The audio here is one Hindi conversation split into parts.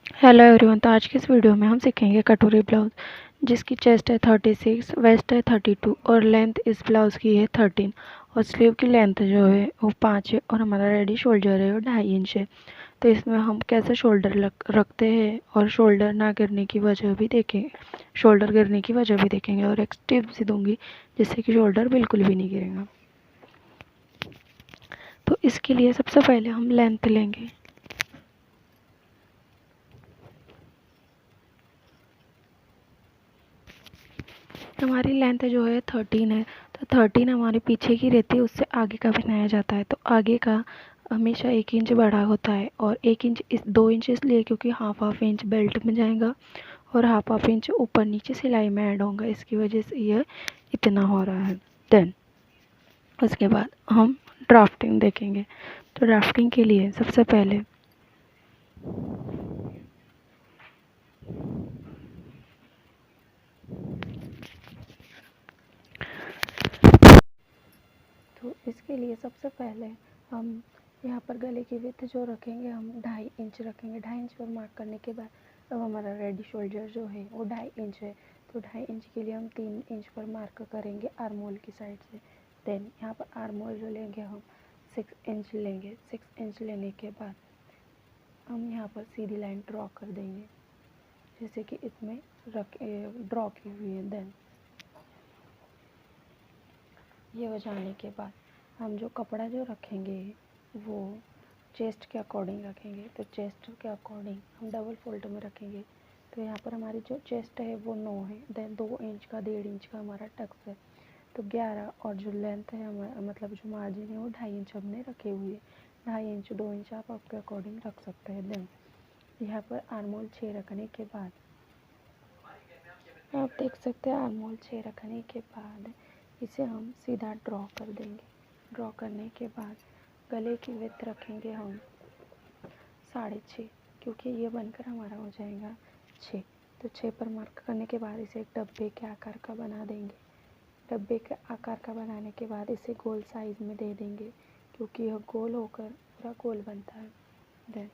Hello everyone. तो आज की इस वीडियो में हम सीखेंगे कटोरी ब्लाउज, जिसकी चेस्ट है 36, वेस्ट है 32 और लेंथ इस ब्लाउज़ की है 13 और स्लीव की लेंथ जो है वो 5 है और हमारा रेडी शोल्डर है वो 2.5 इंच है। तो इसमें हम कैसे शोल्डर रखते हैं और शोल्डर ना गिरने की वजह भी देखेंगे, शोल्डर गिरने की वजह भी देखेंगे और एक टिप भी दूंगी जिससे कि शोल्डर बिल्कुल भी नहीं गिरेगा। तो इसके लिए सबसे पहले हम लेंथ लेंगे। हमारी लेंथ जो है 13 है, तो 13 हमारे पीछे की रहती है, उससे आगे का बनाया जाता है। तो आगे का हमेशा 1 इंच बड़ा होता है और 1 इंच 2 इंच इसलिए क्योंकि हाफ इंच बेल्ट में जाएगा और हाफ इंच ऊपर नीचे सिलाई में ऐड होगा, इसकी वजह से यह इतना हो रहा है। देन उसके बाद हम ड्राफ्टिंग देखेंगे। तो ड्राफ्टिंग के लिए सबसे पहले सबसे पहले हम यहाँ पर गले की विड्थ जो रखेंगे हम 2.5 इंच रखेंगे। 2.5 इंच पर मार्क करने के बाद अब हमारा रेडी शोल्डर जो है वो 2.5 इंच है, तो 2.5 इंच के लिए हम 3 इंच पर मार्क करेंगे आर्मोल की साइड से। देन यहाँ पर आर्मोल जो लेंगे हम 6 इंच लेंगे। 6 इंच लेने के बाद हम यहाँ पर सीधी लाइन ड्रॉ कर देंगे जैसे कि इसमें ड्रॉ की हुई है। देन ये हो जाने के बाद हम जो कपड़ा जो रखेंगे वो चेस्ट के अकॉर्डिंग रखेंगे। तो चेस्ट के अकॉर्डिंग हम डबल फोल्ड में रखेंगे। तो यहाँ पर हमारी जो चेस्ट है वो 9 है। देन 2 इंच का 1.5 इंच का हमारा टक्स है, तो 11। और जो लेंथ है हमारा मतलब जो मार्जिन है वो 2.5 इंच हमने रखे हुए हैं। 2.5 इंच 2 इंच आप आपके अकॉर्डिंग रख सकते हैं। देन यहाँ पर आर्मोल 6 रखने के बाद आप देख सकते हैं, आर्मोल 6 रखने के बाद इसे हम सीधा ड्रॉ कर देंगे। ड्रॉ करने के बाद गले की विड्थ रखेंगे हम 6.5, क्योंकि ये बनकर हमारा हो जाएगा 6। तो 6 पर मार्क करने के बाद इसे एक डब्बे के आकार का बना देंगे। डब्बे के आकार का बनाने के बाद इसे गोल साइज़ में दे देंगे, क्योंकि यह गोल होकर पूरा गोल बनता है। देन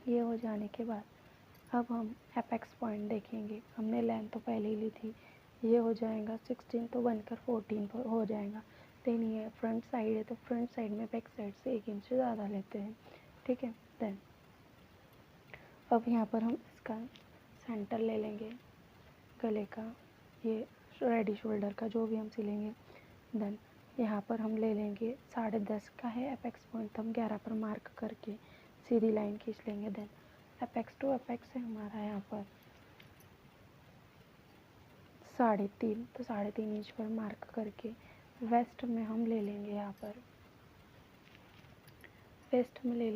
ये हो जाने के बाद अब हम एपेक्स पॉइंट देखेंगे। हमने लेंथ तो पहले ही ली थी, ये हो जाएगा 16, तो बनकर 14 पर हो जाएगा। देन ये फ्रंट साइड है, तो फ्रंट साइड में बैक साइड से 1 इंच ज़्यादा लेते हैं, ठीक है। देन अब यहाँ पर हम इसका सेंटर ले लेंगे गले का, ये रेडी शोल्डर का जो भी हम सिलेंगे। देन यहाँ पर हम ले लेंगे 10.5 का है एपेक्स पॉइंट, तो हम 11 पर मार्क करके सीधी लाइन खींच लेंगे। देन एपेक्स टू एपेक्स है हमारा यहाँ पर 3.5, तो 3.5 इंच पर मार्क करके वेस्ट में हम ले लेंगे। यहाँ पर वेस्ट में ले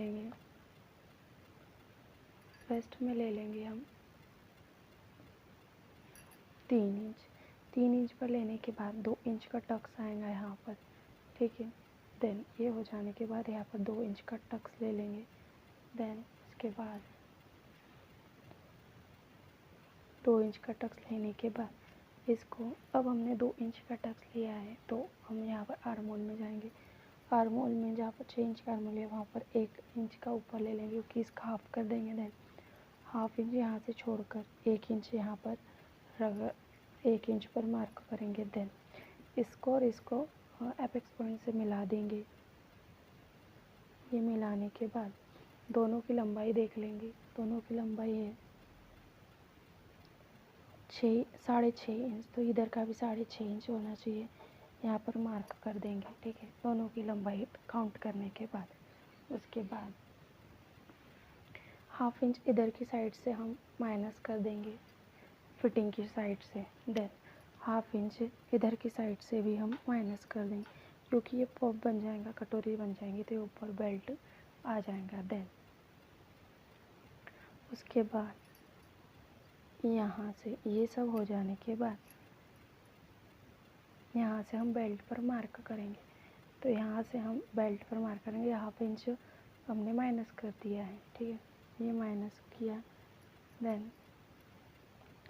लेंगे हम 3 इंच। 3 इंच पर लेने के बाद 2 इंच का टक्स आएगा यहाँ पर, ठीक है। देन ये हो जाने के बाद यहाँ पर 2 इंच का टक्स ले लेंगे। देन उसके बाद 2 इंच का टक्स लेने के बाद इसको, अब हमने 2 इंच का टक्स लिया है तो हम यहाँ पर आर्मोल में जाएंगे। आर्मोल में जहाँ पर 6 इंच का आर्मोल है वहाँ पर 1 इंच का ऊपर ले लेंगे, क्योंकि इसका हाफ कर देंगे। देन हाफ इंच यहाँ से छोड़कर 1 इंच यहाँ पर 1 इंच पर मार्क करेंगे। देन इसको और इसको एपेक्स पॉइंट से मिला देंगे। ये मिलाने के बाद दोनों की लंबाई देख लेंगे। दोनों की लंबाई है 6.5 इंच, तो इधर का भी 6.5 इंच होना चाहिए। यहाँ पर मार्क कर देंगे, ठीक है, दोनों की लंबाई काउंट करने के बाद। उसके बाद हाफ इंच इधर की साइड से हम माइनस कर देंगे फिटिंग की साइड से। देन हाफ इंच इधर की साइड से भी हम माइनस कर देंगे, क्योंकि ये पॉप बन जाएगा, कटोरी बन जाएंगी, तो ऊपर बेल्ट आ जाएगा। देन उसके बाद यहाँ से ये सब हो जाने के बाद यहाँ से हम बेल्ट पर मार्क करेंगे। तो यहाँ से हम बेल्ट पर मार्क करेंगे, हाफ इंच हमने माइनस कर दिया है, ठीक है, ये माइनस किया। देन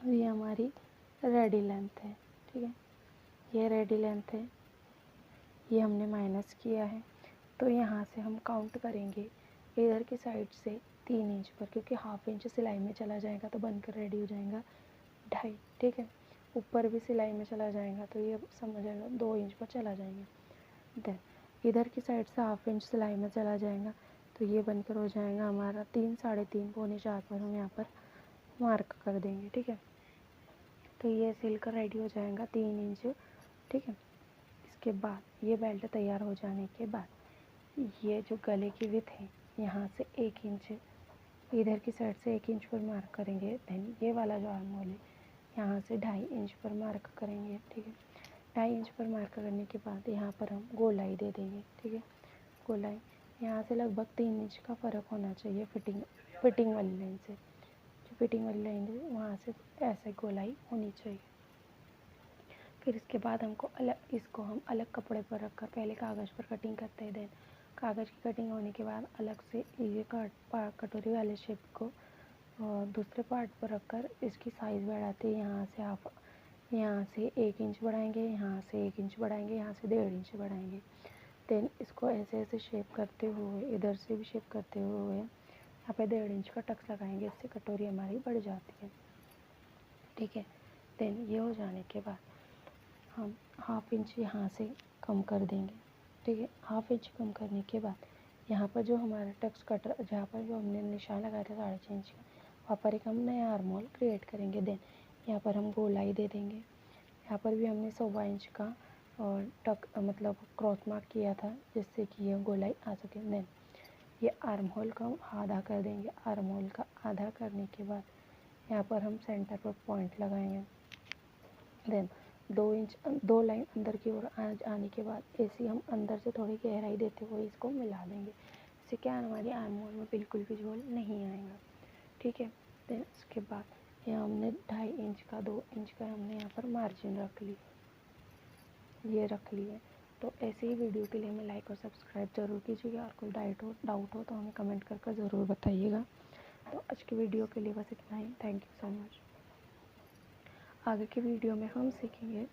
ये हमारी रेडी लेंथ है, ठीक है, ये रेडी लेंथ है, ये हमने माइनस किया है। तो यहाँ से हम काउंट करेंगे इधर की साइड से 3 इंच पर, क्योंकि हाफ इंच सिलाई में चला जाएगा तो बनकर रेडी हो जाएगा 2.5, ठीक है। ऊपर भी सिलाई में चला जाएगा तो ये समझ आएगा 2 इंच पर चला जाएगा। देन इधर की साइड से हाफ इंच सिलाई में चला जाएगा तो ये बनकर हो जाएगा हमारा 3, 3.5, पौने 4 पर हम यहाँ पर मार्क कर देंगे, ठीक है। तो ये सिलकर रेडी हो जाएगा 3 इंच, ठीक है। इसके बाद ये बेल्ट तैयार हो जाने के बाद ये जो गले की विड्थ है यहाँ से 1 इंच, इधर की साइड से 1 इंच पर मार्क करेंगे। देन ये वाला जो आर्म होल है यहाँ से 2.5 इंच पर मार्क करेंगे, ठीक है। 2.5 इंच पर मार्क करने के बाद यहाँ पर हम गोलाई दे देंगे, ठीक है। गोलाई यहाँ से लगभग 3 इंच का फ़र्क होना चाहिए फिटिंग वाली लाइन से। जो फिटिंग वाली लाइन है वहाँ से ऐसे गोलाई होनी चाहिए। फिर इसके बाद इसको हम अलग कपड़े पर रखकर पहले कागज़ पर कटिंग करते हैं। देन कागज़ की कटिंग होने के बाद अलग से ये कटोरी वाले शेप को दूसरे पार्ट पर रखकर इसकी साइज़ बढ़ाते हैं। यहाँ से 1 इंच बढ़ाएंगे, यहाँ से 1 इंच बढ़ाएंगे, यहाँ से 1.5 इंच बढ़ाएंगे। देन इसको ऐसे ऐसे शेप करते हुए, इधर से भी शेप करते हुए यहाँ पे 1.5 इंच का टक्स लगाएंगे। इससे कटोरी हमारी बढ़ जाती है, ठीक है। देन ये हो जाने के बाद हम हाफ इंच यहाँ से कम कर देंगे, ठीक है। हाफ इंच कम करने के बाद यहाँ पर जो हमारा टक्स कटर, जहाँ पर जो हमने निशान लगाया था 6.5 इंच का, वहाँ पर एक हम नया आर्म होल क्रिएट करेंगे। देन यहाँ पर हम गोलाई दे देंगे। यहाँ पर भी हमने 1.25 इंच का और मतलब क्रॉस मार्क किया था जिससे कि यह गोलाई आ सके। देन ये आर्म होल का हम आधा कर देंगे। आर्म होल का आधा करने के बाद यहाँ पर हम सेंटर पर पॉइंट लगाएंगे। देन 2 लाइन अंदर की ओर आने के बाद ऐसे हम अंदर से थोड़ी गहराई देते हुए इसको मिला देंगे। इससे क्या हमारी आर्म होल में बिल्कुल भी झोल नहीं आएगा, ठीक है। देन उसके बाद यहाँ हमने 2.5 इंच का 2 इंच का हमने यहाँ पर मार्जिन रख ली, ये रख लिए। तो ऐसे ही वीडियो के लिए हमें लाइक और सब्सक्राइब ज़रूर कीजिएगा, और कोई डाउट हो तो हमें कमेंट कर ज़रूर बताइएगा। तो आज की वीडियो के लिए बस इतना ही। Thank you so much. आगे की वीडियो में हम सीखेंगे